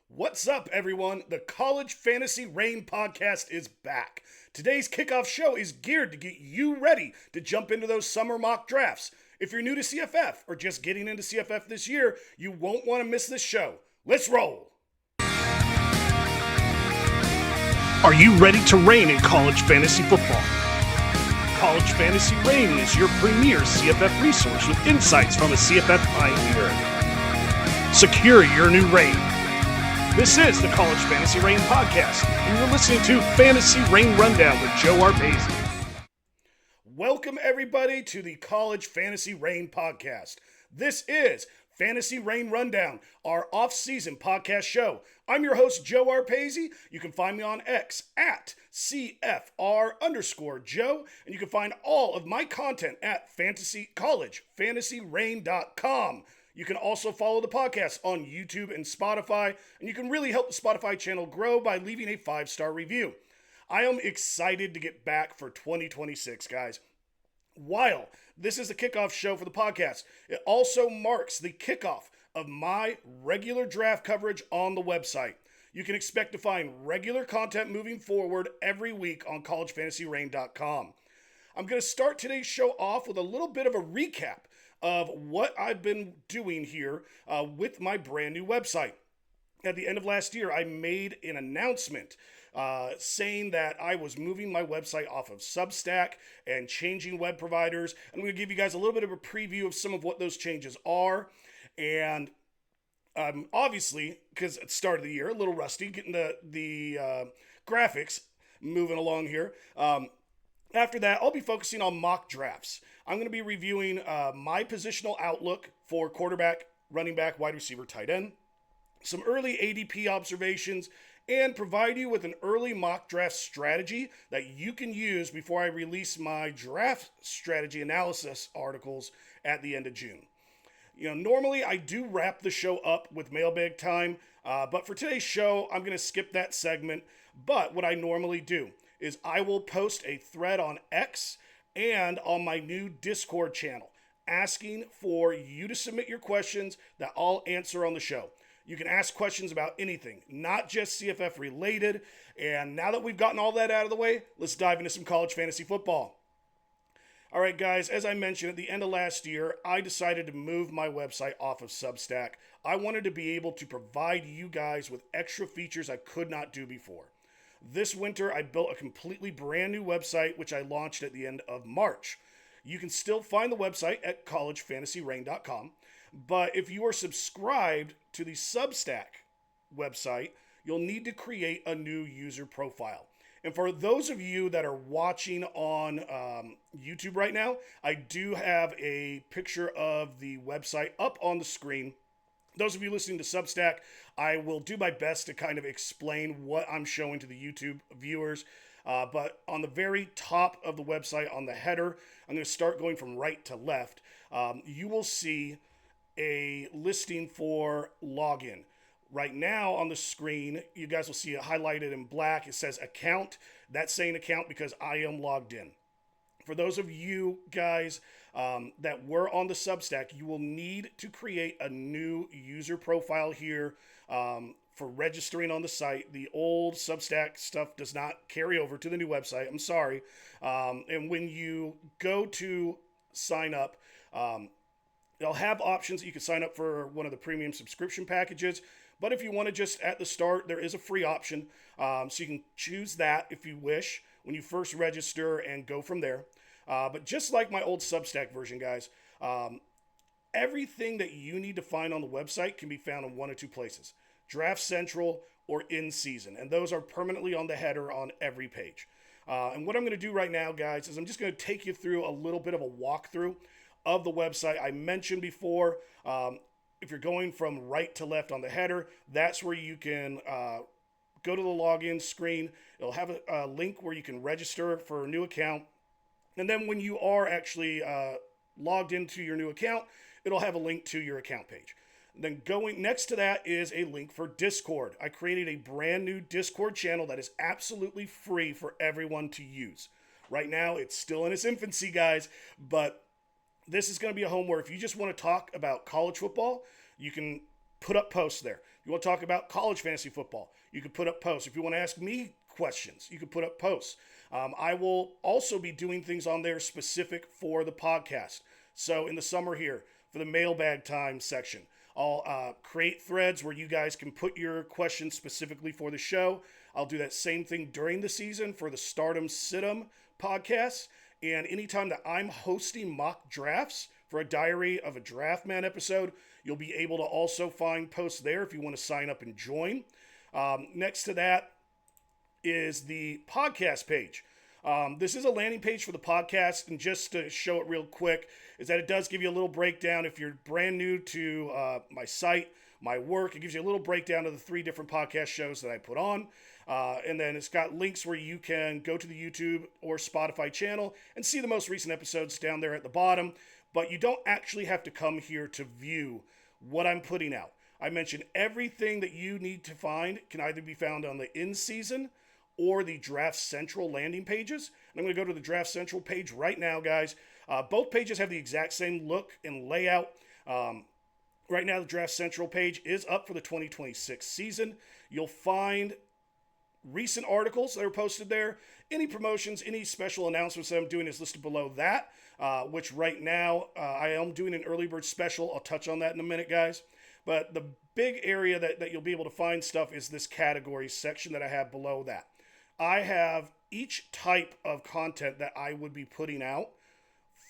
What's up, everyone? The College Fantasy Reign podcast is back. Today's kickoff show is geared to get you ready to jump into those summer mock drafts. If you're new to CFF or just getting into CFF this year, you won't want to miss this show. Let's roll! Are you ready to reign in college fantasy football? College Fantasy Reign is your premier CFF resource with insights from a CFF pioneer. Secure your new reign. This is the College Fantasy Reign podcast, and you're listening to Fantasy Reign Rundown with Joe Arpasi. Welcome, everybody, to the College Fantasy Reign podcast. This is Fantasy Reign Rundown, our off-season podcast show. I'm your host, Joe Arpasi. You can find me on X at CFR_Joe, and you can find all of my content at collegefantasyreign.com. You can also follow the podcast on YouTube and Spotify, and you can really help the Spotify channel grow by leaving a 5-star review. I am excited to get back for 2026, guys. While this is the kickoff show for the podcast, it also marks the kickoff of my regular draft coverage on the website. You can expect to find regular content moving forward every week on collegefantasyreign.com. I'm going to start today's show off with a little bit of a recap of what I've been doing here with my brand new website. At the end of last year, I made an announcement saying that I was moving my website off of Substack and changing web providers. I'm going to give you guys a little bit of a preview of some of what those changes are. And obviously, because it's the start of the year, a little rusty, getting the graphics moving along here. After that, I'll be focusing on mock drafts. I'm going to be reviewing my positional outlook for quarterback, running back, wide receiver, tight end, some early ADP observations, and provide you with an early mock draft strategy that you can use before I release my draft strategy analysis articles at the end of June. You know, normally I do wrap the show up with mailbag time, but for today's show, I'm going to skip that segment. But what I normally do is I will post a thread on X and on my new Discord channel asking for you to submit your questions that I'll answer on the show. You can ask questions about anything, not just CFF related. And now that we've gotten all that out of the way, let's dive into some college fantasy football. All right, guys, as I mentioned at the end of last year, I decided to move my website off of Substack. I wanted to be able to provide you guys with extra features I could not do before. This winter, I built a completely brand new website, which I launched at the end of March. You can still find the website at collegefantasyreign.com, but if you are subscribed to the Substack website, you'll need to create a new user profile. And for those of you that are watching on YouTube right now, I do have a picture of the website up on the screen. Those of you listening to Substack, I will do my best to kind of explain what I'm showing to the YouTube viewers. But on the very top of the website, on the header, I'm going to start going from right to left. You will see a listing for login. Right now on the screen, you guys will see it highlighted in black. It says account. That's saying account because I am logged in. For those of you guys that were on the Substack, you will need to create a new user profile here for registering on the site. The old Substack stuff does not carry over to the new website. I'm sorry. And when you go to sign up, they'll have options that you can sign up for one of the premium subscription packages. But if you want to just at the start, there is a free option. So you can choose that if you wish when you first register and go from there. But just like my old Substack version, guys, everything that you need to find on the website can be found in one or two places: Draft Central or In Season. And those are permanently on the header on every page. And what I'm going to do right now, guys, is I'm just going to take you through a little bit of a walkthrough of the website. I mentioned before, if you're going from right to left on the header, that's where you can go to the login screen. It'll have a link where you can register for a new account. And then when you are actually logged into your new account, it'll have a link to your account page. Then going next to that is a link for Discord. I created a brand new Discord channel that is absolutely free for everyone to use. Right now, it's still in its infancy, guys, but this is going to be a home where if you just want to talk about college football, you can put up posts there. If you want to talk about college fantasy football, you can put up posts. If you want to ask me questions, you can put up posts. I will also be doing things on there specific for the podcast. So in the summer here, for the mailbag time section, I'll create threads where you guys can put your questions specifically for the show. I'll do that same thing during the season for the Stardom Situm podcasts. And anytime that I'm hosting mock drafts for a Diary of a Draft Man episode, you'll be able to also find posts there if you want to sign up and join. Next to that is the podcast page. This is a landing page for the podcast, and just to show it real quick, is that it does give you a little breakdown. If you're brand new to my site, my work, it gives you a little breakdown of the 3 different podcast shows that I put on. And then it's got links where you can go to the YouTube or Spotify channel and see the most recent episodes down there at the bottom. But you don't actually have to come here to view what I'm putting out. I mentioned everything that you need to find can either be found on the in-season or the Draft Central landing pages. And I'm going to go to the Draft Central page right now, guys. Both pages have the exact same look and layout. Right now, the Draft Central page is up for the 2026 season. You'll find recent articles that are posted there. Any promotions, any special announcements that I'm doing is listed below that, which right now I am doing an early bird special. I'll touch on that in a minute, guys. But the big area that you'll be able to find stuff is this category section that I have below that. I have each type of content that I would be putting out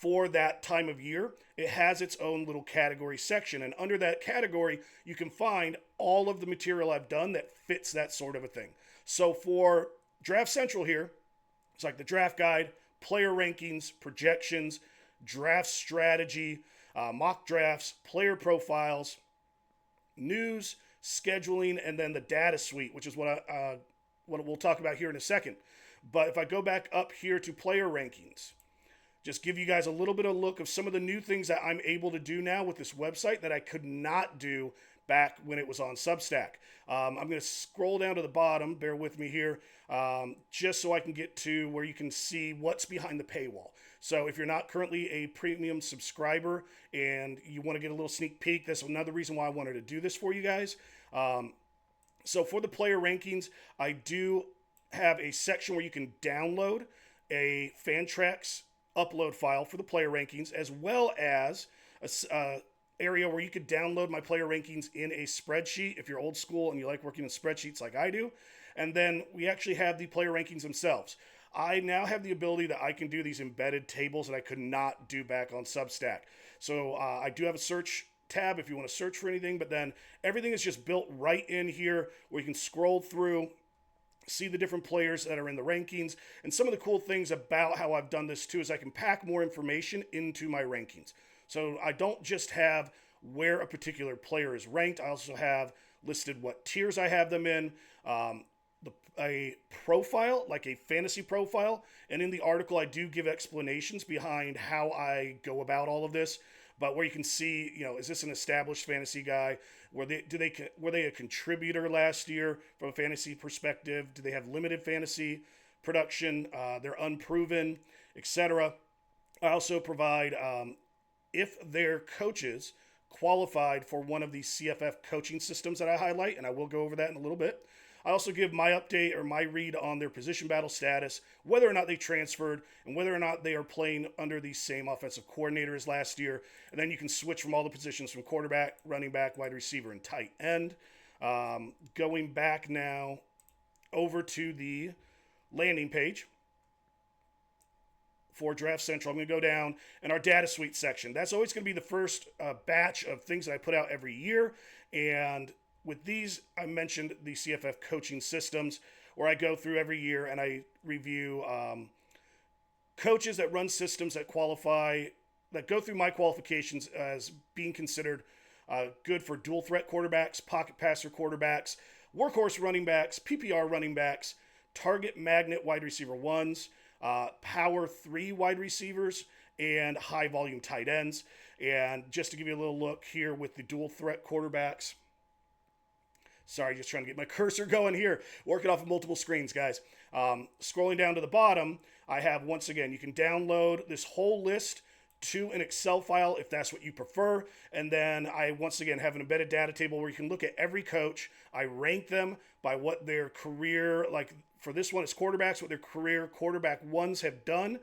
for that time of year. It has its own little category section. And under that category, you can find all of the material I've done that fits that sort of a thing. So for Draft Central here, it's like the draft guide, player rankings, projections, draft strategy, mock drafts, player profiles, news, scheduling, and then the data suite, which is what we'll talk about here in a second. But if I go back up here to player rankings, just give you guys a little bit of a look of some of the new things that I'm able to do now with this website that I could not do back when it was on Substack. I'm going to scroll down to the bottom, bear with me here, just so I can get to where you can see what's behind the paywall. So if you're not currently a premium subscriber and you want to get a little sneak peek, that's another reason why I wanted to do this for you guys. So for the player rankings, I do have a section where you can download a Fantrax upload file for the player rankings, as well as a area where you could download my player rankings in a spreadsheet if you're old school and you like working in spreadsheets like I do. And then we actually have the player rankings themselves. I now have the ability that I can do these embedded tables that I could not do back on Substack. So I do have a search tab if you want to search for anything, but then everything is just built right in here where you can scroll through, see the different players that are in the rankings. And some of the cool things about how I've done this too is I can pack more information into my rankings. So I don't just have where a particular player is ranked. I also have listed what tiers I have them in, a profile, like a fantasy profile. And in the article, I do give explanations behind how I go about all of this. But where you can see, is this an established fantasy guy? Were they a contributor last year from a fantasy perspective? Do they have limited fantasy production? They're unproven, etc. I also provide if their coaches qualified for one of these CFF coaching systems that I highlight, and I will go over that in a little bit. I also give my update or my read on their position battle status, whether or not they transferred, and whether or not they are playing under the same offensive coordinator as last year. And then you can switch from all the positions from quarterback, running back, wide receiver, and tight end. Going back now over to the landing page for Draft Central, I'm going to go down in our data suite section. That's always going to be the first batch of things that I put out every year. And with these, I mentioned the CFF coaching systems, where I go through every year and I review coaches that run systems that qualify, that go through my qualifications as being considered good for dual threat quarterbacks, pocket passer quarterbacks, workhorse running backs, PPR running backs, target magnet wide receiver ones, power 3 wide receivers, and high volume tight ends. And just to give you a little look here with the dual threat quarterbacks, sorry, just trying to get my cursor going here. Working off of multiple screens, guys. Scrolling down to the bottom, I have, once again, you can download this whole list to an Excel file if that's what you prefer. And then I, once again, have an embedded data table where you can look at every coach. I rank them by what their career, like for this one, it's quarterbacks, what their career quarterback ones have done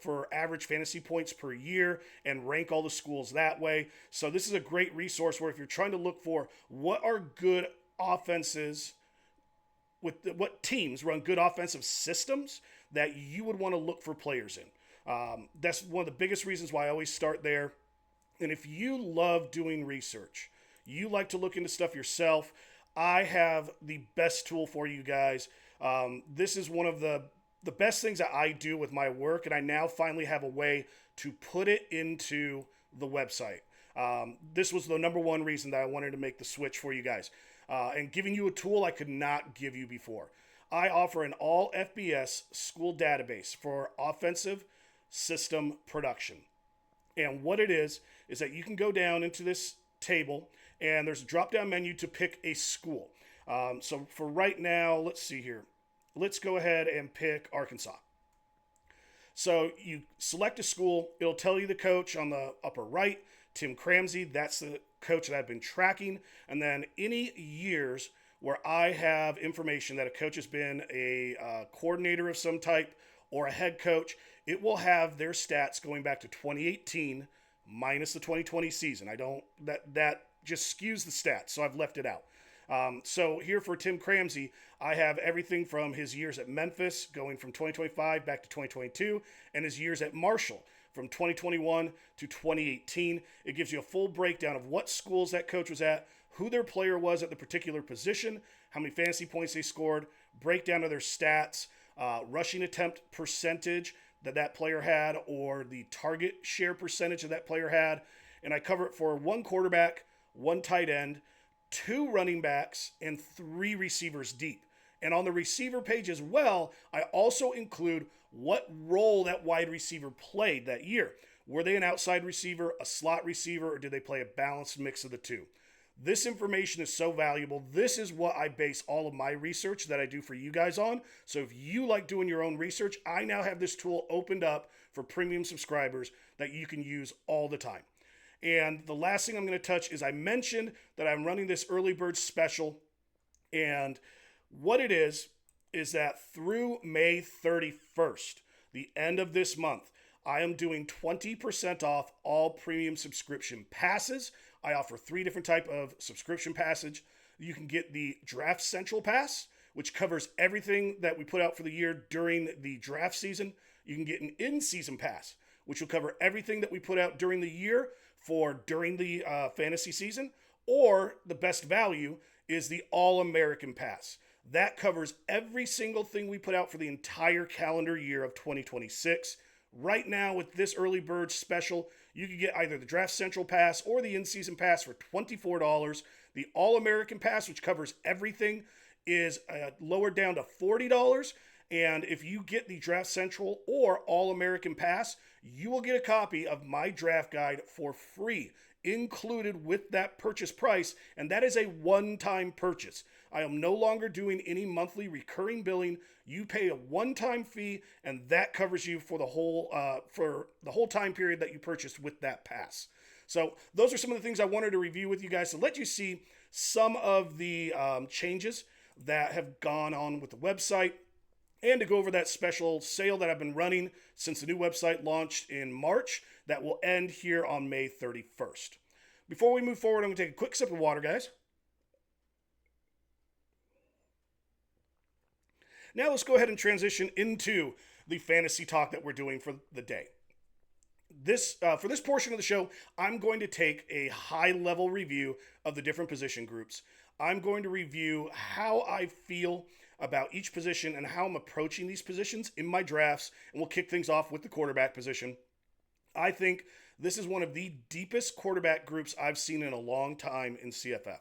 for average fantasy points per year, and rank all the schools that way. So this is a great resource where if you're trying to look for what are good offenses, what teams run good offensive systems that you would want to look for players in. That's one of the biggest reasons why I always start there. And if you love doing research, you like to look into stuff yourself, I have the best tool for you guys. This is one of the best things that I do with my work, and I now finally have a way to put it into the website. This was the number one reason that I wanted to make the switch for you guys, and giving you a tool I could not give you before. I offer an all FBS school database for offensive system production. And what it is that you can go down into this table and there's a drop down menu to pick a school. So for right now, let's see here. Let's go ahead and pick Arkansas. So you select a school, it'll tell you the coach on the upper right, Tim Cramsey, that's the coach that I've been tracking. And then any years where I have information that a coach has been a coordinator of some type or a head coach, it will have their stats going back to 2018 minus the 2020 season. That just skews the stats, so I've left it out. So here for Tim Cramsey, I have everything from his years at Memphis going from 2025 back to 2022, and his years at Marshall from 2021 to 2018. It gives you a full breakdown of what schools that coach was at, who their player was at the particular position, how many fantasy points they scored, breakdown of their stats, rushing attempt percentage that player had, or the target share percentage that player had. And I cover it for one quarterback, one tight end, two running backs, and three receivers deep. And on the receiver page as well, I also include what role that wide receiver played that year. Were they an outside receiver, a slot receiver, or did they play a balanced mix of the two? This information is so valuable. This is what I base all of my research that I do for you guys on. So if you like doing your own research, I now have this tool opened up for premium subscribers that you can use all the time. And the last thing I'm going to touch is I mentioned that I'm running this early bird special. And what it is that through May 31st, the end of this month, I am doing 20% off all premium subscription passes. I offer 3 different type of subscription passage. You can get the Draft Central Pass, which covers everything that we put out for the year during the draft season. You can get an in-season pass, which will cover everything that we put out during the year for during the fantasy season. Or the best value is the All-American Pass. That covers every single thing we put out for the entire calendar year of 2026. Right now, with this early bird special, you can get either the Draft Central Pass or the in-season pass for $24. The All-American Pass, which covers everything, is lowered down to $40. And if you get the Draft Central or All-American Pass, you will get a copy of my draft guide for free, included with that purchase price. And that is a one-time purchase. I am no longer doing any monthly recurring billing. You pay a one-time fee, and that covers you for the whole time period that you purchased with that pass. So those are some of the things I wanted to review with you guys to let you see some of the changes that have gone on with the website, and to go over that special sale that I've been running since the new website launched in March that will end here on May 31st. Before we move forward, I'm going to take a quick sip of water, guys. Now let's go ahead and transition into the fantasy talk that we're doing for the day. For this portion of the show, I'm going to take a high-level review of the different position groups. I'm going to review how I feel about each position and how I'm approaching these positions in my drafts, and we'll kick things off with the quarterback position. I think this is one of the deepest quarterback groups I've seen in a long time in CFF.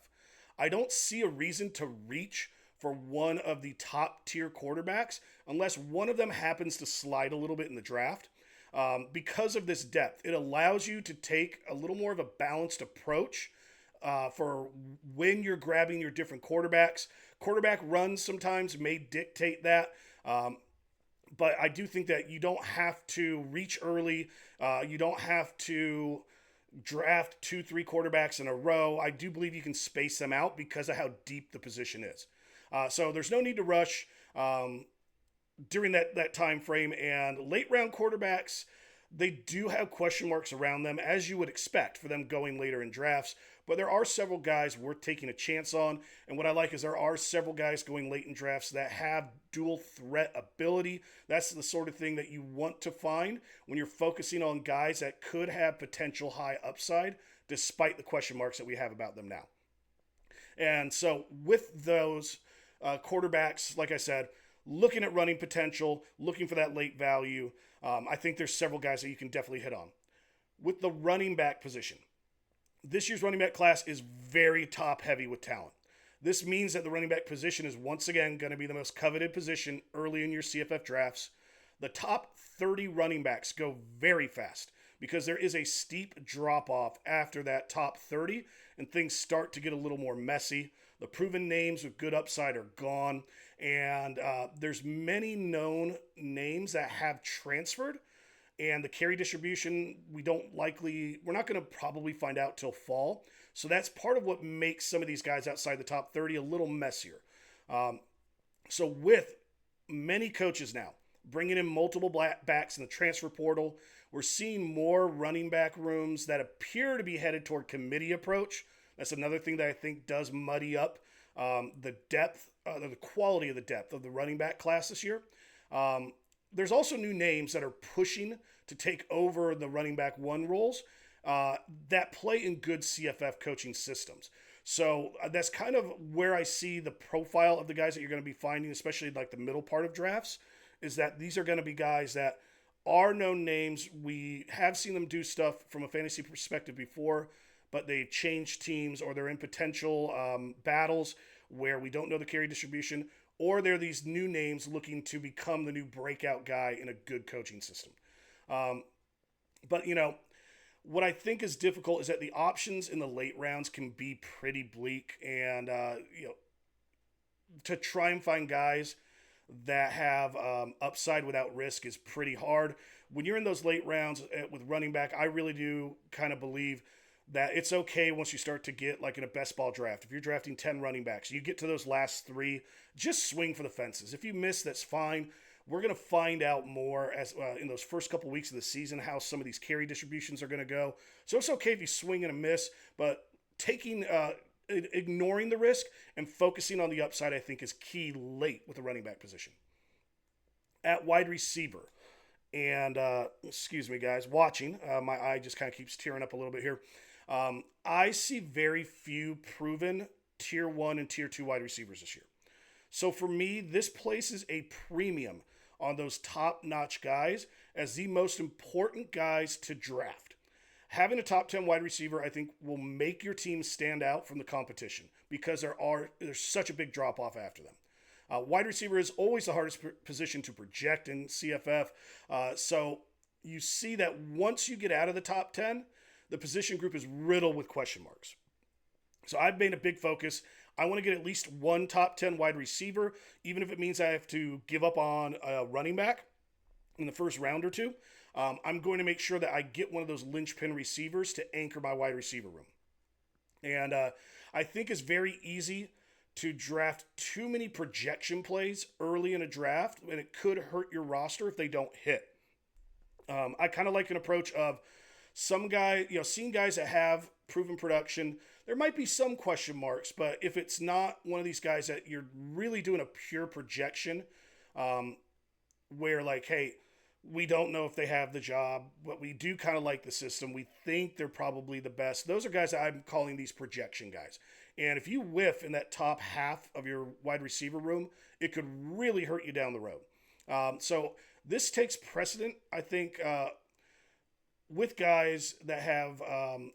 I don't see a reason to reach for one of the top tier quarterbacks unless one of them happens to slide a little bit in the draft. Because of this depth, it allows you to take a little more of a balanced approach for when you're grabbing your different quarterbacks. Quarterback runs sometimes may dictate that. But I do think that you don't have to reach early. You don't have to draft 2, 3 quarterbacks in a row. I do believe you can space them out because of how deep the position is. So there's no need to rush during that time frame. And late round quarterbacks, they do have question marks around them, as you would expect for them going later in drafts. But there are several guys worth taking a chance on. And what I like is there are several guys going late in drafts that have dual threat ability. That's the sort of thing that you want to find when you're focusing on guys that could have potential high upside, despite the question marks that we have about them now. And so with those quarterbacks, like I said, looking at running potential, looking for that late value, I think there's several guys that you can definitely hit on. With the running back position, this year's running back class is very top heavy with talent. This means that the running back position is once again going to be the most coveted position early in your CFF drafts. The top 30 running backs go very fast because there is a steep drop off after that top 30 and things start to get a little more messy. The proven names with good upside are gone, and there's many known names that have transferred, and the carry distribution we're not going to probably find out till fall. So that's part of what makes some of these guys outside the top 30 a little messier. So with many coaches now bringing in multiple backs in the transfer portal, we're seeing more running back rooms that appear to be headed toward committee approach. That's another thing that I think does muddy up the depth, the quality of the depth of the running back class this year. There's also new names that are pushing to take over the running back one roles that play in good CFF coaching systems. So that's kind of where I see the profile of the guys that you're going to be finding, especially like the middle part of drafts, is that these are going to be guys that are known names. We have seen them do stuff from a fantasy perspective before, but they've changed teams or they're in potential battles where we don't know the carry distribution, or they're these new names looking to become the new breakout guy in a good coaching system. But, what I think is difficult is that the options in the late rounds can be pretty bleak, and, to try and find guys that have upside without risk is pretty hard. When you're in those late rounds with running back, I really do kind of believe that it's okay once you start to get like in a best ball draft. If you're drafting 10 running backs, you get to those last 3, just swing for the fences. If you miss, that's fine. We're going to find out more as in those first couple weeks of the season how some of these carry distributions are going to go. So it's okay if you swing and a miss, but ignoring the risk and focusing on the upside, I think, is key late with the running back position. At wide receiver, and excuse me, guys, watching, my eye just kind of keeps tearing up a little bit here. I see very few proven tier 1 and tier 2 wide receivers this year. So for me, this places a premium on those top-notch guys as the most important guys to draft. Having a top 10 wide receiver, I think, will make your team stand out from the competition because there's such a big drop-off after them. Wide receiver is always the hardest position to project in CFF. So you see that once you get out of the top 10, the position group is riddled with question marks. So I've made a big focus. I want to get at least one top 10 wide receiver, even if it means I have to give up on a running back in the first round or two. I'm going to make sure that I get one of those linchpin receivers to anchor my wide receiver room. And I think it's very easy to draft too many projection plays early in a draft, and it could hurt your roster if they don't hit. I kind of like an approach of some guy, seeing guys that have proven production. There might be some question marks, but if it's not one of these guys that you're really doing a pure projection, where like, hey, we don't know if they have the job, but we do kind of like the system. We think they're probably the best. Those are guys that I'm calling these projection guys. And if you whiff in that top half of your wide receiver room, it could really hurt you down the road. So this takes precedent, I think, with guys that have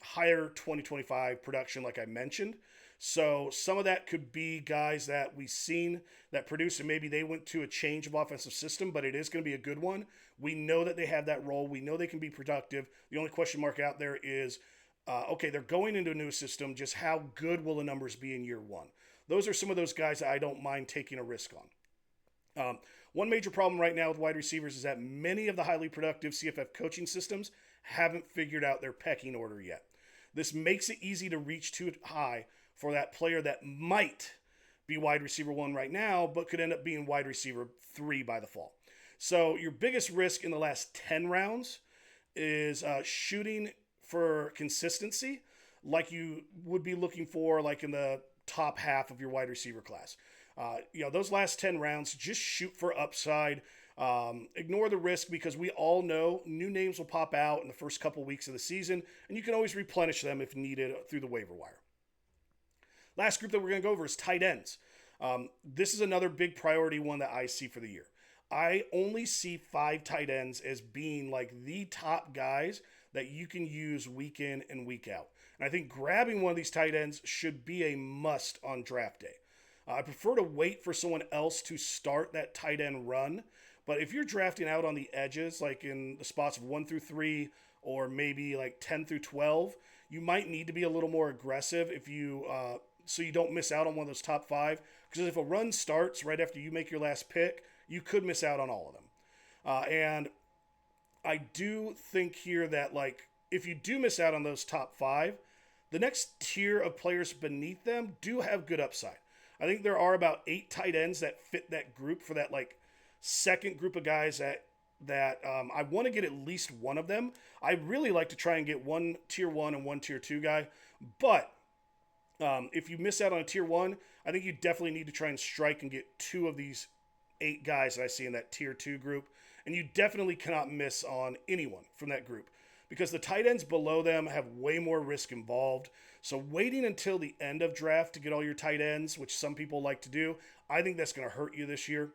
higher 2025 production, like I mentioned. So some of that could be guys that we've seen that produce, and maybe they went to a change of offensive system, but it is going to be a good one. We know that they have that role. We know they can be productive. The only question mark out there is, okay, they're going into a new system. Just how good will the numbers be in year one? Those are some of those guys that I don't mind taking a risk on. One major problem right now with wide receivers is that many of the highly productive CFF coaching systems haven't figured out their pecking order yet. This makes it easy to reach too high for that player that might be wide receiver 1 right now, but could end up being wide receiver 3 by the fall. So your biggest risk in the last 10 rounds is shooting for consistency, like you would be looking for like in the top half of your wide receiver class. Those last 10 rounds, just shoot for upside. Ignore the risk because we all know new names will pop out in the first couple weeks of the season, and you can always replenish them if needed through the waiver wire. Last group that we're going to go over is tight ends. This is another big priority one that I see for the year. I only see 5 tight ends as being like the top guys that you can use week in and week out. And I think grabbing one of these tight ends should be a must on draft day. I prefer to wait for someone else to start that tight end run. But if you're drafting out on the edges, like in the spots of 1 through 3 or maybe like 10 through 12, you might need to be a little more aggressive if you so you don't miss out on one of those top 5. Because if a run starts right after you make your last pick, you could miss out on all of them. And I do think here that like if you do miss out on those top 5, the next tier of players beneath them do have good upside. I think there are about 8 tight ends that fit that group for that like second group of guys that I want to get at least one of them. I really like to try and get one tier 1 and one tier 2 guy, but if you miss out on a tier 1, I think you definitely need to try and strike and get 2 of these 8 guys that I see in that tier 2 group, and you definitely cannot miss on anyone from that group because the tight ends below them have way more risk involved. So waiting until the end of draft to get all your tight ends, which some people like to do, I think that's going to hurt you this year.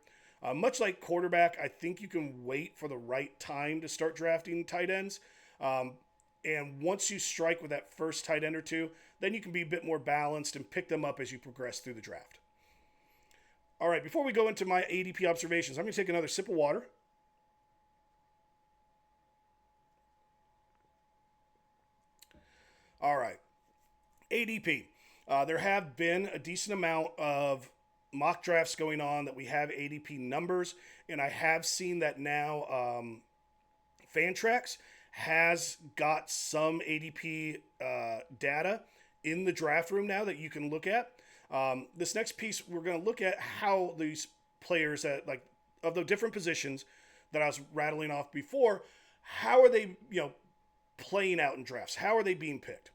Much like quarterback, I think you can wait for the right time to start drafting tight ends. And once you strike with that first tight end or 2, then you can be a bit more balanced and pick them up as you progress through the draft. All right, before we go into my ADP observations, I'm going to take another sip of water. All right, ADP. There have been a decent amount of mock drafts going on that we have ADP numbers, and I have seen that now Fantrax has got some ADP data in the draft room now that you can look at. This next piece, we're going to look at how these players that like of the different positions that I was rattling off before, how are they, playing out in drafts? How are they being picked?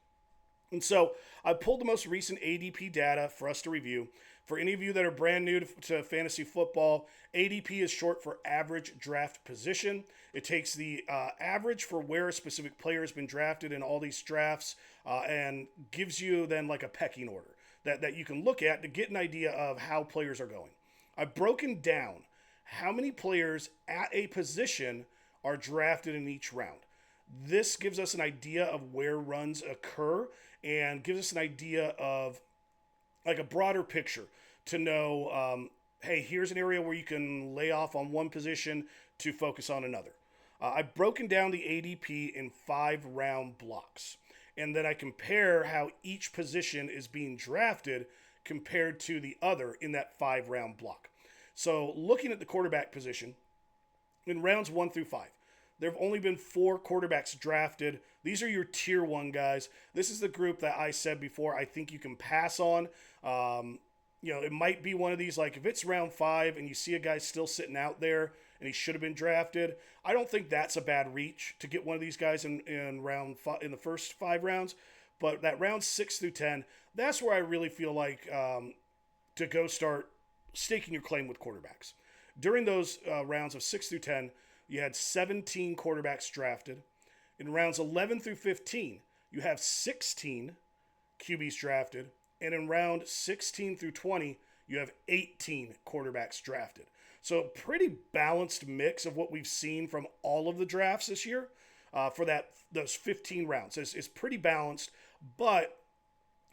And so I pulled the most recent ADP data for us to review. For any of you that are brand new to fantasy football, ADP is short for average draft position. It takes the average for where a specific player has been drafted in all these drafts and gives you then like a pecking order that you can look at to get an idea of how players are going. I've broken down how many players at a position are drafted in each round. This gives us an idea of where runs occur and gives us an idea of like a broader picture to know, hey, here's an area where you can lay off on one position to focus on another. I've broken down the ADP in 5-round blocks, and then I compare how each position is being drafted compared to the other in that 5-round block. So looking at the quarterback position, in rounds 1 through 5, there have only been 4 quarterbacks drafted. These are your tier 1 guys. This is the group that I said before I think you can pass on. It might be one of these, like if it's round 5 and you see a guy still sitting out there and he should have been drafted, I don't think that's a bad reach to get one of these guys in round 5, in the first 5 rounds. But that round 6 through 10, that's where I really feel like to go start staking your claim with quarterbacks. During those rounds of 6 through 10, you had 17 quarterbacks drafted. In rounds 11 through 15, you have 16 QBs drafted. And in round 16 through 20, you have 18 quarterbacks drafted. So pretty balanced mix of what we've seen from all of the drafts this year for those 15 rounds. It's pretty balanced, but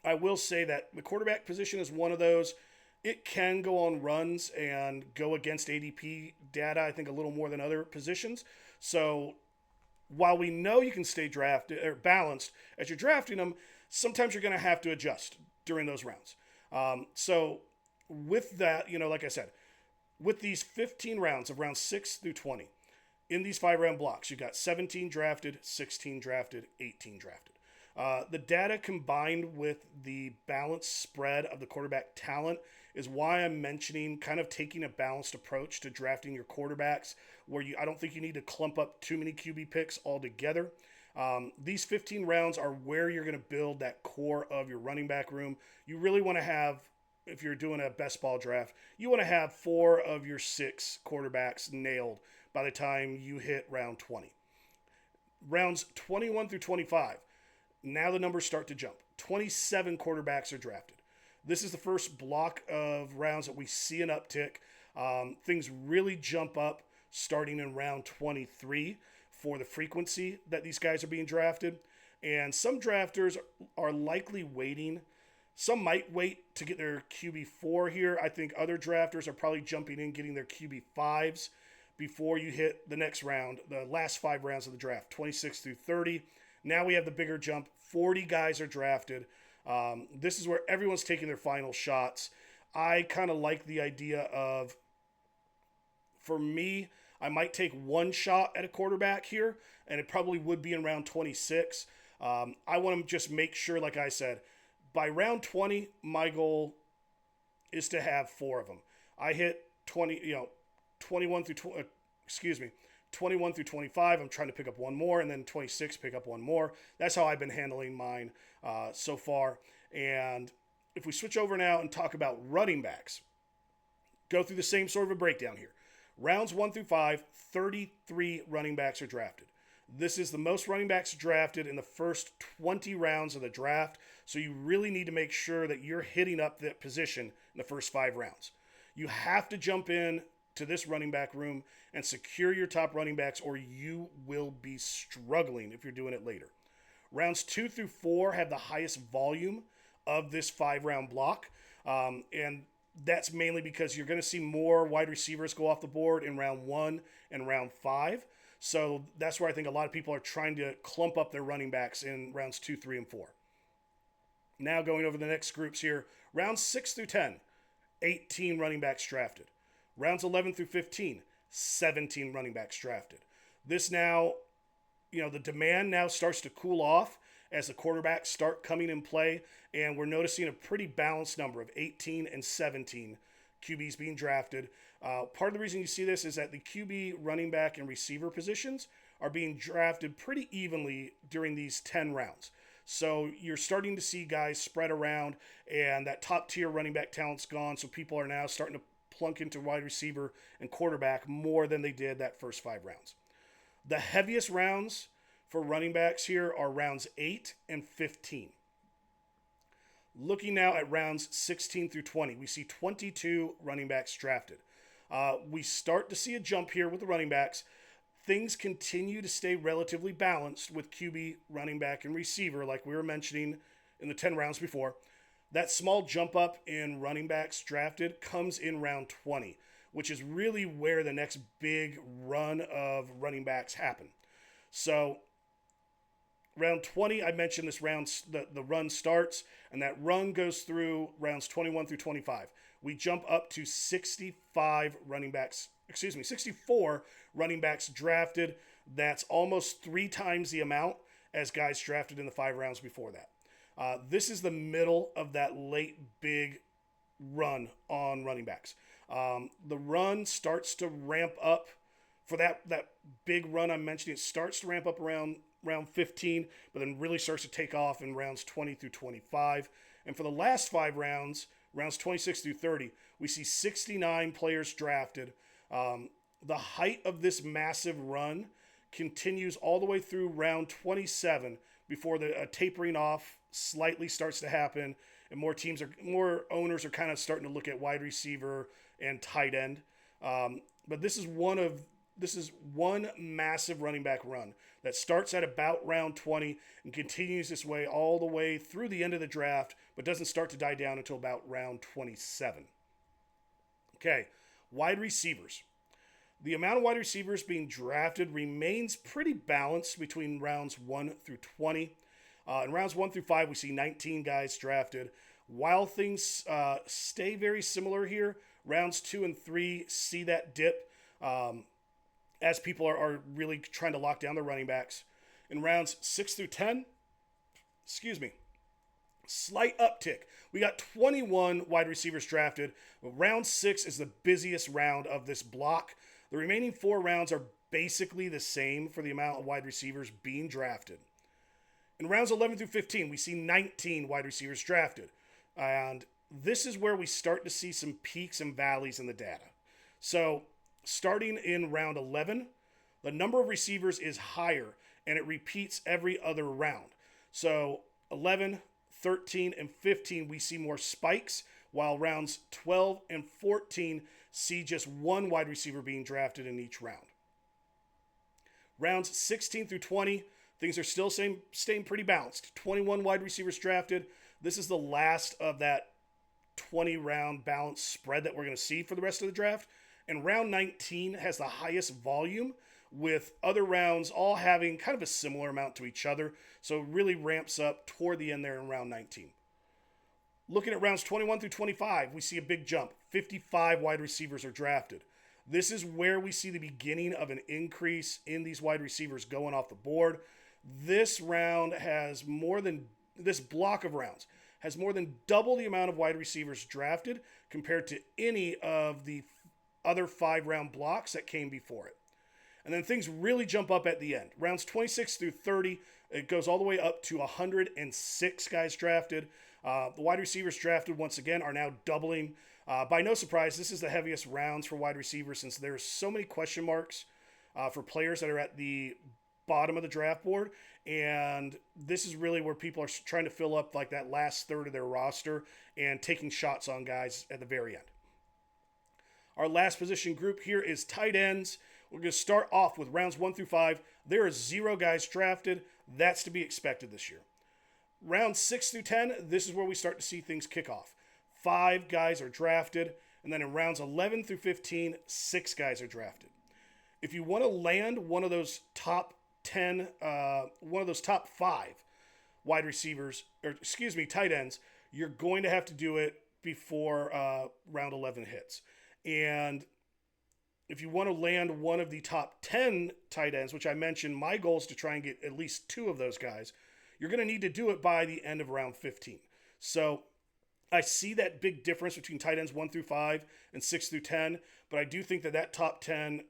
I will say that the quarterback position is one of those. It can go on runs and go against ADP data, I think, a little more than other positions. So while we know you can stay drafted or balanced as you're drafting them, sometimes you're going to have to adjust during those rounds. So with that, like I said, with these 15 rounds of rounds 6 through 20, in these 5-round blocks, you got 17 drafted, 16 drafted, 18 drafted. The data combined with the balanced spread of the quarterback talent is why I'm mentioning kind of taking a balanced approach to drafting your quarterbacks, where I don't think you need to clump up too many QB picks altogether. These 15 rounds are where you're going to build that core of your running back room. You really want to have, if you're doing a best ball draft, you want to have 4 of your 6 quarterbacks nailed by the time you hit round 20. Rounds 21 through 25, now the numbers start to jump. 27 quarterbacks are drafted. This is the first block of rounds that we see an uptick. Things really jump up starting in round 23 for the frequency that these guys are being drafted. And some drafters are likely waiting. Some might wait to get their QB4 here. I think other drafters are probably jumping in, getting their QB5s before you hit the next round, the last 5 rounds of the draft, 26 through 30. Now we have the bigger jump. 40 guys are drafted. This is where everyone's taking their final shots. I kind of like the idea of, for me, I might take one shot at a quarterback here, and it probably would be in round 26. I want to just make sure, like I said, by round 20, my goal is to have 4 of them. I hit 21 through 25. I'm trying to pick up one more, and then 26, pick up one more. That's how I've been handling mine so far. And if we switch over now and talk about running backs, go through the same sort of a breakdown here. Rounds 1 through 5, 33 running backs are drafted. This is the most running backs drafted in the first 20 rounds of the draft, so you really need to make sure that you're hitting up that position in the first 5 rounds. You have to jump in to this running back room and secure your top running backs, or you will be struggling if you're doing it later. Rounds 2 through 4 have the highest volume of this 5-round block, and that's mainly because you're going to see more wide receivers go off the board in round 1 and round 5. So that's where I think a lot of people are trying to clump up their running backs in rounds 2, 3, and 4. Now going over the next groups here. Rounds 6 through 10, 18 running backs drafted. Rounds 11 through 15, 17 running backs drafted. This now, the demand now starts to cool off as the quarterbacks start coming in play, and we're noticing a pretty balanced number of 18 and 17 QBs being drafted. Part of the reason you see this is that the QB, running back, and receiver positions are being drafted pretty evenly during these 10 rounds. So you're starting to see guys spread around, and that top-tier running back talent's gone, so people are now starting to plunk into wide receiver and quarterback more than they did that first 5 rounds. The heaviest rounds for running backs here are rounds 8 and 15. Looking now at rounds 16 through 20, we see 22 running backs drafted. We start to see a jump here with the running backs. Things continue to stay relatively balanced with QB, running back, and receiver, like we were mentioning in the 10 rounds before. That small jump up in running backs drafted comes in round 20, which is really where the next big run of running backs happen. So round 20, I mentioned this round, the run starts, and that run goes through rounds 21 through 25. We jump up to 64 running backs drafted. That's almost 3 times the amount as guys drafted in the 5 rounds before that. This is the middle of that late big run on running backs. The run starts to ramp up for that big run I'm mentioning. It starts to ramp up around round 15, but then really starts to take off in rounds 20 through 25. And for the last 5 rounds, rounds 26 through 30, we see 69 players drafted. The height of this massive run continues all the way through round 27 before the tapering off slightly starts to happen, and more owners are kind of starting to look at wide receiver and tight end. But this is one massive running back run that starts at about round 20 and continues this way all the way through the end of the draft, but doesn't start to die down until about round 27. Okay, wide receivers. The amount of wide receivers being drafted remains pretty balanced between rounds 1 through 20. In rounds 1 through 5, we see 19 guys drafted. While things stay very similar here, Rounds 2 and 3 see that dip as people are really trying to lock down their running backs. In rounds 6 through 10, excuse me, slight uptick. We got 21 wide receivers drafted. Round 6 is the busiest round of this block. The remaining 4 rounds are basically the same for the amount of wide receivers being drafted. In rounds 11 through 15, we see 19 wide receivers drafted. And this is where we start to see some peaks and valleys in the data. So, starting in round 11, the number of receivers is higher, and it repeats every other round. So, 11, 13, and 15, we see more spikes, while rounds 12 and 14 see just one wide receiver being drafted in each round. Rounds 16 through 20, things are still staying pretty balanced. 21 wide receivers drafted. This is the last of that 20-round balanced spread that we're going to see for the rest of the draft. And round 19 has the highest volume, with other rounds all having kind of a similar amount to each other. So it really ramps up toward the end there in round 19. Looking at rounds 21 through 25, we see a big jump. 55 wide receivers are drafted. This is where we see the beginning of an increase in these wide receivers going off the board. This block of rounds has more than double the amount of wide receivers drafted compared to any of the other 5-round blocks that came before it. And then things really jump up at the end. Rounds 26 through 30, it goes all the way up to 106 guys drafted. The wide receivers drafted, once again, are now doubling. By no surprise, this is the heaviest rounds for wide receivers, since there's so many question marks for players that are at the bottom of the draft board. And this is really where people are trying to fill up like that last third of their roster and taking shots on guys at the very end. Our last position group here is tight ends. We're going to start off with rounds 1 through 5. There are 0 guys drafted. That's to be expected this year. Rounds 6 through 10, this is where we start to see things kick off. 5 guys are drafted. And then in rounds 11 through 15, 6 guys are drafted. If you want to land one of those top 10, one of those top 5 wide receivers, tight ends, you're going to have to do it before round 11 hits. And if you want to land one of the top 10 tight ends, which I mentioned, my goal is to try and get at least 2 of those guys, you're going to need to do it by the end of round 15. So I see that big difference between tight ends 1 through 5 and 6 through 10, but I do think that top 10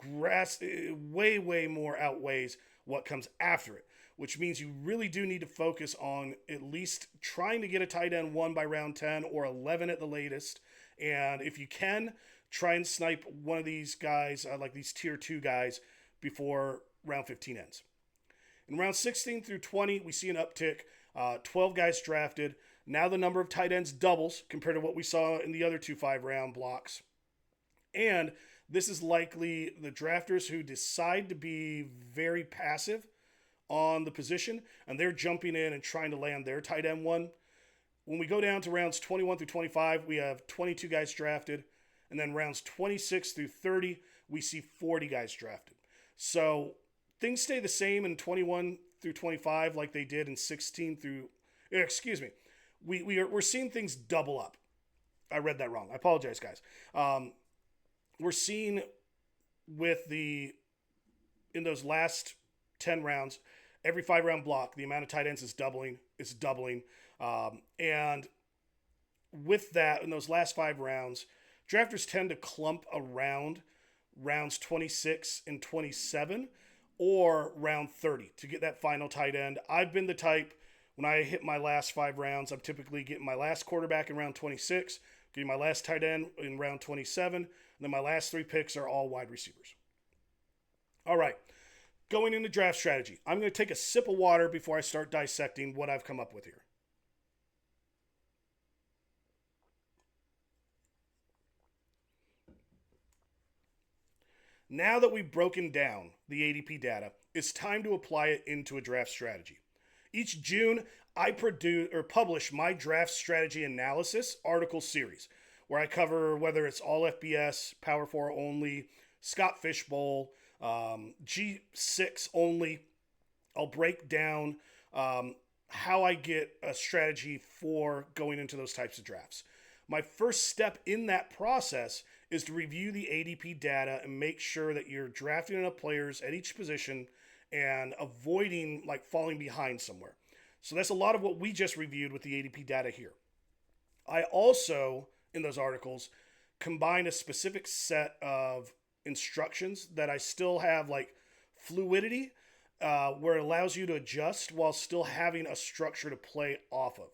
way more outweighs what comes after it, which means you really do need to focus on at least trying to get a tight end 1 by round 10 or 11 at the latest. And if you can, try and snipe one of these guys, like these tier 2 guys, before round 15 ends. In round 16 through 20, we see an uptick, 12 guys drafted. Now the number of tight ends doubles compared to what we saw in the other 2 5-round blocks. And this is likely the drafters who decide to be very passive on the position, and they're jumping in and trying to land their tight end 1. When we go down to rounds 21 through 25, we have 22 guys drafted. And then rounds 26 through 30, we see 40 guys drafted. So things stay the same in 21 through 25 like they did in 16 through... We're seeing things double up. I read that wrong. I apologize, guys. We're seeing in those last 10 rounds, every 5-round block, the amount of tight ends is doubling. It's doubling. And with that, in those last 5 rounds, drafters tend to clump around rounds 26 and 27 or round 30 to get that final tight end. I've been the type, when I hit my last 5 rounds, I'm typically getting my last quarterback in round 26, getting my last tight end in round 27, and then my last 3 picks are all wide receivers. All right, going into draft strategy. I'm going to take a sip of water before I start dissecting what I've come up with here. Now that we've broken down the ADP data, it's time to apply it into a draft strategy. Each June, I publish my draft strategy analysis article series, where I cover whether it's all FBS, Power 4 only, Scott Fishbowl, G6 only. I'll break down how I get a strategy for going into those types of drafts. My first step in that process is to review the ADP data and make sure that you're drafting enough players at each position and avoiding like falling behind somewhere. So that's a lot of what we just reviewed with the ADP data here. I also, in those articles, combine a specific set of instructions that I still have like fluidity, where it allows you to adjust while still having a structure to play off of.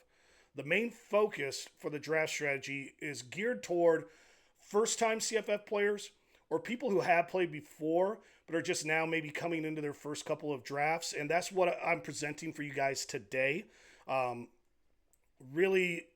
The main focus for the draft strategy is geared toward first-time CFF players or people who have played before but are just now maybe coming into their first couple of drafts. And that's what I'm presenting for you guys today. Really,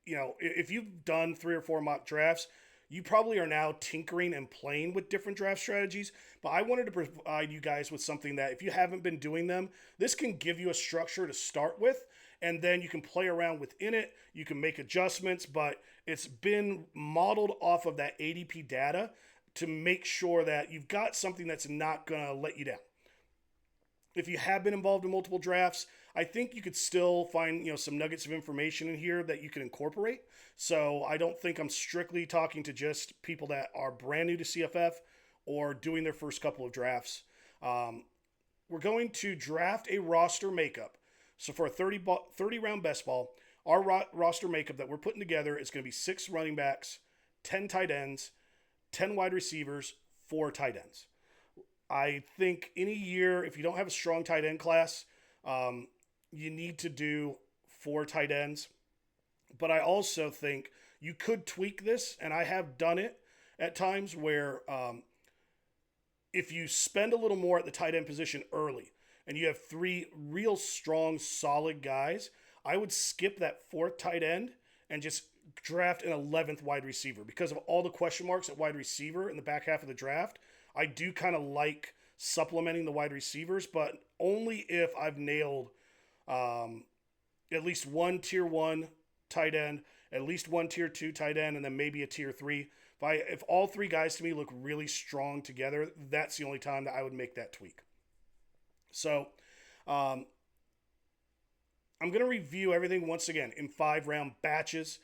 if you've done 3 or 4 mock drafts, you probably are now tinkering and playing with different draft strategies. But I wanted to provide you guys with something that if you haven't been doing them, this can give you a structure to start with. And then you can play around within it. You can make adjustments, but it's been modeled off of that ADP data to make sure that you've got something that's not going to let you down. If you have been involved in multiple drafts, I think you could still find some nuggets of information in here that you can incorporate. So I don't think I'm strictly talking to just people that are brand new to CFF or doing their first couple of drafts. We're going to draft a roster makeup. So for a 30-round best ball, our roster makeup that we're putting together is going to be 6 running backs, 10 tight ends, 10 wide receivers, 4 tight ends. I think any year, if you don't have a strong tight end class, you need to do 4 tight ends. But I also think you could tweak this, and I have done it at times where if you spend a little more at the tight end position early and you have 3 real strong, solid guys, I would skip that 4th tight end and just draft an 11th wide receiver. Because of all the question marks at wide receiver in the back half of the draft, I do kind of like supplementing the wide receivers, but only if I've nailed at least one tier 1 tight end, at least one tier 2 tight end, and then maybe a tier 3. If all 3 guys to me look really strong together, that's the only time that I would make that tweak. So I'm going to review everything once again in 5-round batches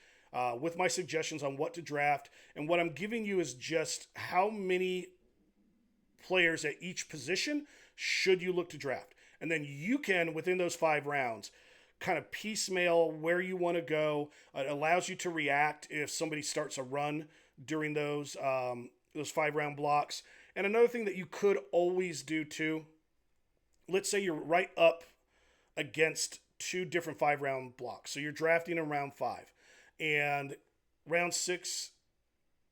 with my suggestions on what to draft. And what I'm giving you is just how many players at each position should you look to draft. And then you can, within those 5 rounds, kind of piecemeal where you want to go. It allows you to react if somebody starts a run during those 5-round blocks. And another thing that you could always do too, let's say you're right up against 2 different 5-round blocks. So you're drafting in round 5. And round 6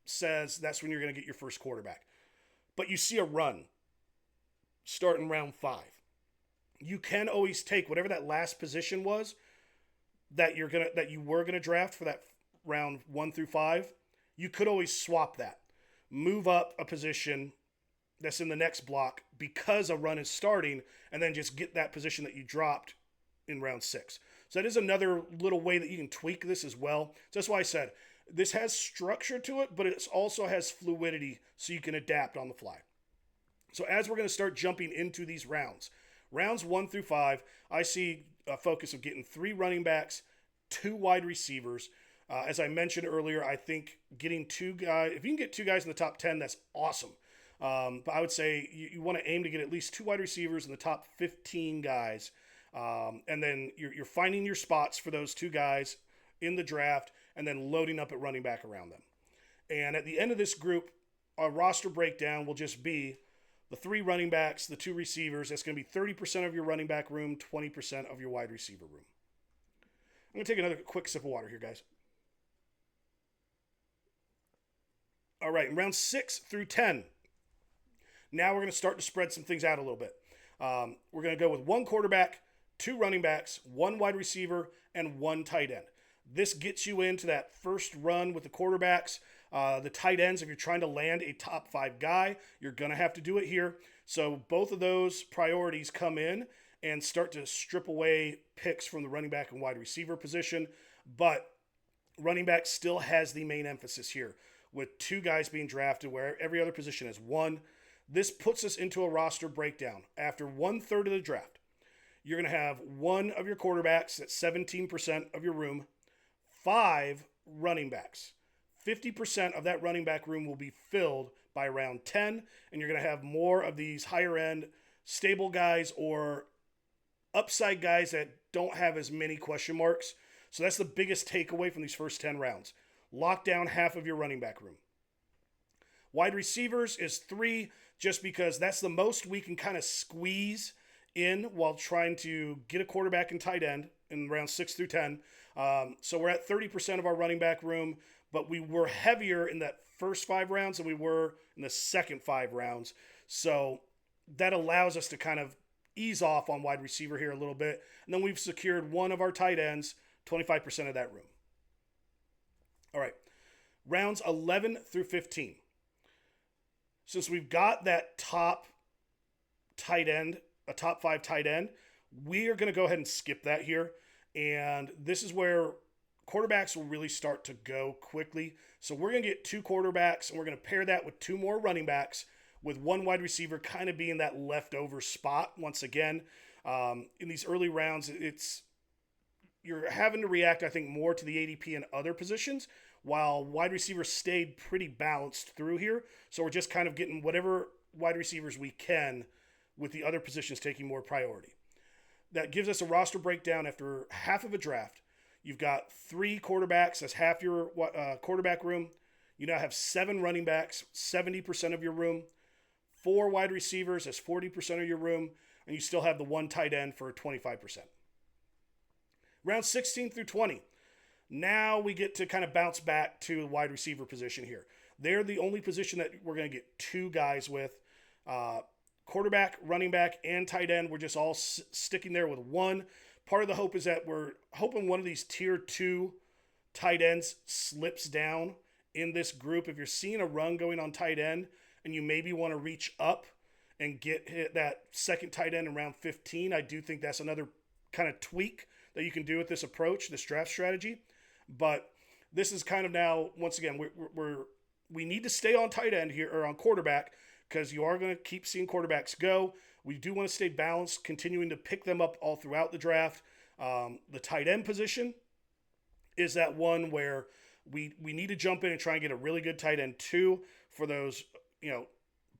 says that's when you're going to get your first quarterback. But you see a run starting round 5. You can always take whatever that last position was that you were gonna draft for that round 1 through 5. You could always swap that, move up a position that's in the next block because a run is starting, and then just get that position that you dropped in round 6. So that is another little way that you can tweak this as well. So that's why I said this has structure to it, but it also has fluidity so you can adapt on the fly. So as we're going to start jumping into these rounds 1 through 5, I see a focus of getting 3 running backs, 2 wide receivers. As I mentioned earlier, I think getting 2 guys, if you can get 2 guys in the top 10, that's awesome. But I would say you want to aim to get at least 2 wide receivers in the top 15 guys. And then you're finding your spots for those 2 guys in the draft and then loading up at running back around them. And at the end of this group, our roster breakdown will just be the 3 running backs, the 2 receivers. That's going to be 30% of your running back room, 20% of your wide receiver room. I'm going to take another quick sip of water here, guys. All right, in round 6 through 10, now we're going to start to spread some things out a little bit. We're going to go with 1 quarterback, 2 running backs, 1 wide receiver, and 1 tight end. This gets you into that first run with the quarterbacks. The tight ends, if you're trying to land a top 5 guy, you're going to have to do it here. So both of those priorities come in and start to strip away picks from the running back and wide receiver position. But running back still has the main emphasis here with 2 guys being drafted where every other position is 1. This puts us into a roster breakdown. After 1/3 of the draft, you're going to have 1 of your quarterbacks, that's 17% of your room, 5 running backs. 50% of that running back room will be filled by round 10, and you're going to have more of these higher end stable guys or upside guys that don't have as many question marks. So that's the biggest takeaway from these first 10 rounds. Lock down half of your running back room. Wide receivers is 3, just because that's the most we can kind of squeeze in while trying to get a quarterback and tight end in rounds 6 through 10. So we're at 30% of our running back room, but we were heavier in that first 5 rounds than we were in the second 5 rounds. So that allows us to kind of ease off on wide receiver here a little bit. And then we've secured one of our tight ends, 25% of that room. All right, rounds 11 through 15. Since we've got that top tight end, a top 5 tight end, we are going to go ahead and skip that here. And this is where quarterbacks will really start to go quickly. So we're going to get 2 quarterbacks, and we're going to pair that with 2 more running backs, with 1 wide receiver kind of being that leftover spot once again. In these early rounds, you're having to react, I think, more to the ADP and other positions, while wide receivers stayed pretty balanced through here. So we're just kind of getting whatever wide receivers we can, with the other positions taking more priority. That gives us a roster breakdown after half of a draft. You've got 3 quarterbacks, that's half your quarterback room. You now have 7 running backs, 70% of your room. 4 wide receivers, that's 40% of your room. And you still have the 1 tight end for 25%. Round 16 through 20. Now we get to kind of bounce back to the wide receiver position here. They're the only position that we're going to get 2 guys with. Quarterback, running back, and tight end. We're just all sticking there with 1. Part of the hope is that we're hoping one of these tier 2 tight ends slips down in this group. If you're seeing a run going on tight end and you maybe want to reach up and hit that second tight end in round 15, I do think that's another kind of tweak that you can do with this approach, this draft strategy. But this is kind of now, once again, we need to stay on tight end here, or on quarterback, because you are going to keep seeing quarterbacks go. We do want to stay balanced, continuing to pick them up all throughout the draft. The tight end position is that one where we need to jump in and try and get a really good tight end too, for those,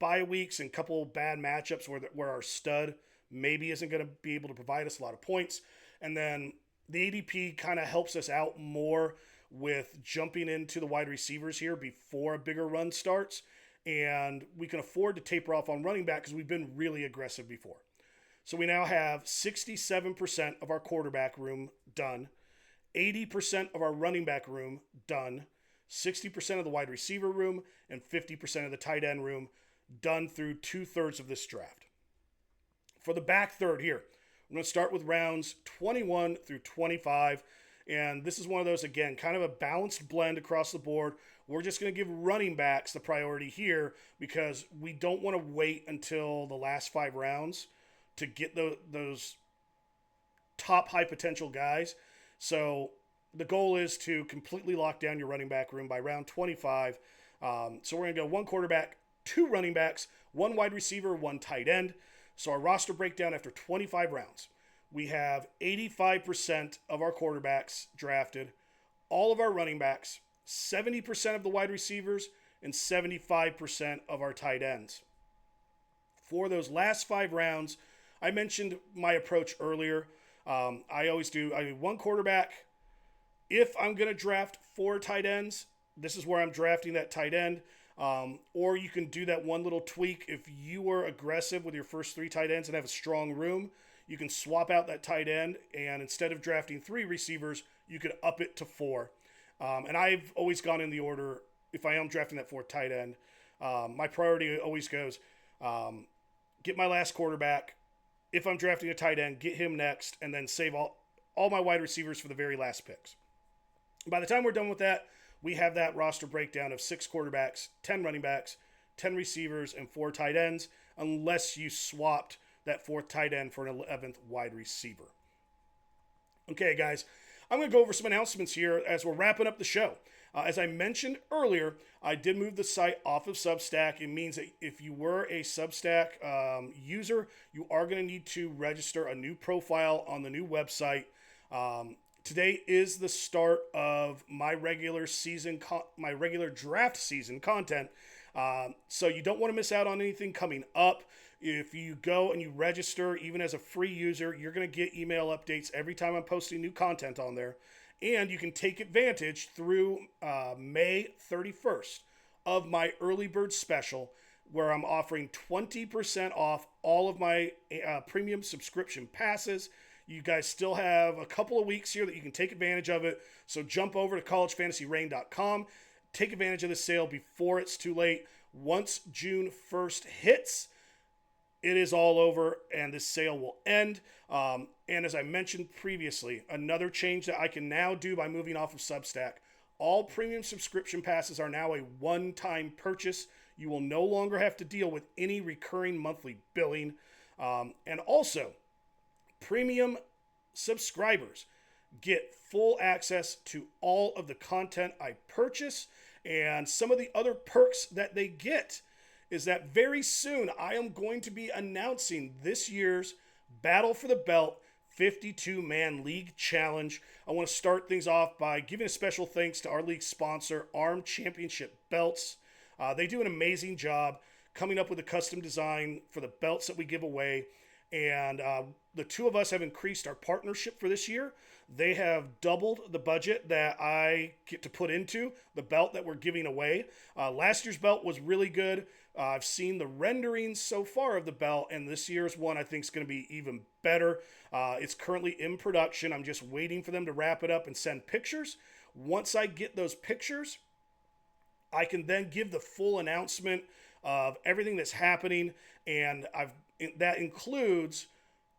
bye weeks and couple bad matchups where our stud maybe isn't going to be able to provide us a lot of points. And then the ADP kind of helps us out more with jumping into the wide receivers here before a bigger run starts. And we can afford to taper off on running back because we've been really aggressive before. So we now have 67% of our quarterback room done, 80% of our running back room done, 60% of the wide receiver room, and 50% of the tight end room done through 2/3 of this draft. For the back third here, we're going to start with rounds 21 through 25. And this is one of those, again, kind of a balanced blend across the board. We're just going to give running backs the priority here because we don't want to wait until the last 5 rounds to get those top high potential guys. So the goal is to completely lock down your running back room by round 25. So we're going to go 1 quarterback, 2 running backs, 1 wide receiver, 1 tight end. So our roster breakdown after 25 rounds. We have 85% of our quarterbacks drafted, all of our running backs, 70% of the wide receivers, and 75% of our tight ends. For those last 5 rounds, I mentioned my approach earlier. I always do 1 quarterback. If I'm going to draft 4 tight ends, this is where I'm drafting that tight end. Or you can do that one little tweak. If you were aggressive with your first 3 tight ends and have a strong room, you can swap out that tight end, and instead of drafting 3 receivers, you could up it to 4. And I've always gone in the order, if I am drafting that 4th tight end, my priority always goes, get my last quarterback. If I'm drafting a tight end, get him next, and then save all my wide receivers for the very last picks. By the time we're done with that, we have that roster breakdown of 6 quarterbacks, 10 running backs, 10 receivers, and 4 tight ends, unless you swapped that 4th tight end for an 11th wide receiver. Okay, guys, I'm going to go over some announcements here as we're wrapping up the show. As I mentioned earlier, I did move the site off of Substack. It means that if you were a Substack user, you are going to need to register a new profile on the new website Today is the start of my regular draft season content. So you don't want to miss out on anything coming up. If you go and you register, even as a free user, you're going to get email updates every time I'm posting new content on there. And you can take advantage through May 31st of my early bird special, where I'm offering 20% off all of my premium subscription passes. You guys still have a couple of weeks here that you can take advantage of it. So jump over to collegefantasyrain.com. Take advantage of the sale before it's too late. Once June 1st hits, it is all over and this sale will end. And as I mentioned previously, another change that I can now do by moving off of Substack, all premium subscription passes are now a one-time purchase. You will no longer have to deal with any recurring monthly billing. And also, premium subscribers get full access to all of the content I purchase, and some of the other perks that they get is that very soon I am going to be announcing this year's Battle for the Belt 52-man league challenge. I want to start things off by giving a special thanks to our league sponsor, ARM Championship Belts. They do an amazing job coming up with a custom design for the belts that we give away. And the two of us have increased our partnership for this year. They have doubled the budget that I get to put into the belt that we're giving away. Last year's belt was really good. I've seen the renderings so far of the belt, and this year's one I think is going to be even better. It's currently in production. I'm just waiting for them to wrap it up and send pictures. Once I get those pictures, I can then give the full announcement of everything that's happening, and that includes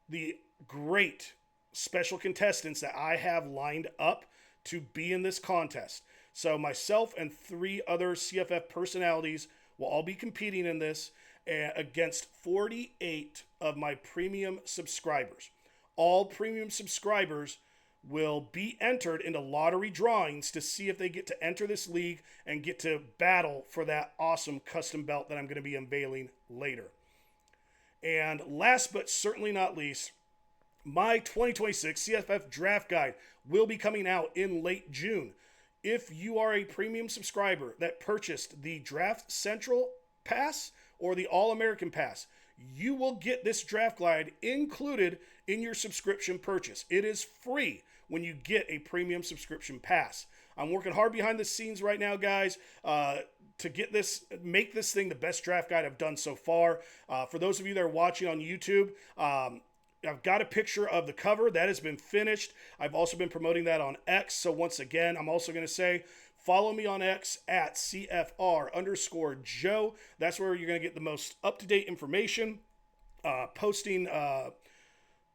the great special contestants that I have lined up to be in this contest. So myself and 3 other CFF personalities will all be competing in this against 48 of my premium subscribers. All premium subscribers will be entered into lottery drawings to see if they get to enter this league and get to battle for that awesome custom belt that I'm going to be unveiling later. And last but certainly not least, my 2026 CFF Draft Guide will be coming out in late June. If you are a premium subscriber that purchased the Draft Central Pass or the All-American Pass, you will get this draft guide included in your subscription purchase. It is free when you get a premium subscription pass. I'm working hard behind the scenes right now, guys, to make this thing the best draft guide I've done so far. For those of you that are watching on YouTube, I've got a picture of the cover that has been finished. I've also been promoting that on X. So once again, I'm also going to say, follow me on X at CFR_Joe. That's where you're going to get the most up-to-date information, posting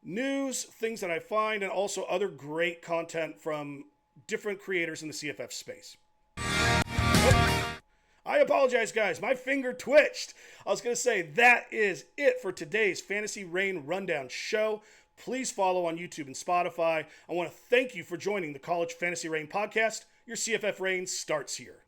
news, things that I find, and also other great content from different creators in the CFF space. I apologize, guys. My finger twitched. I was going to say that is it for today's Fantasy Reign Rundown show. Please follow on YouTube and Spotify. I want to thank you for joining the College Fantasy Reign podcast. Your CFF reign starts here.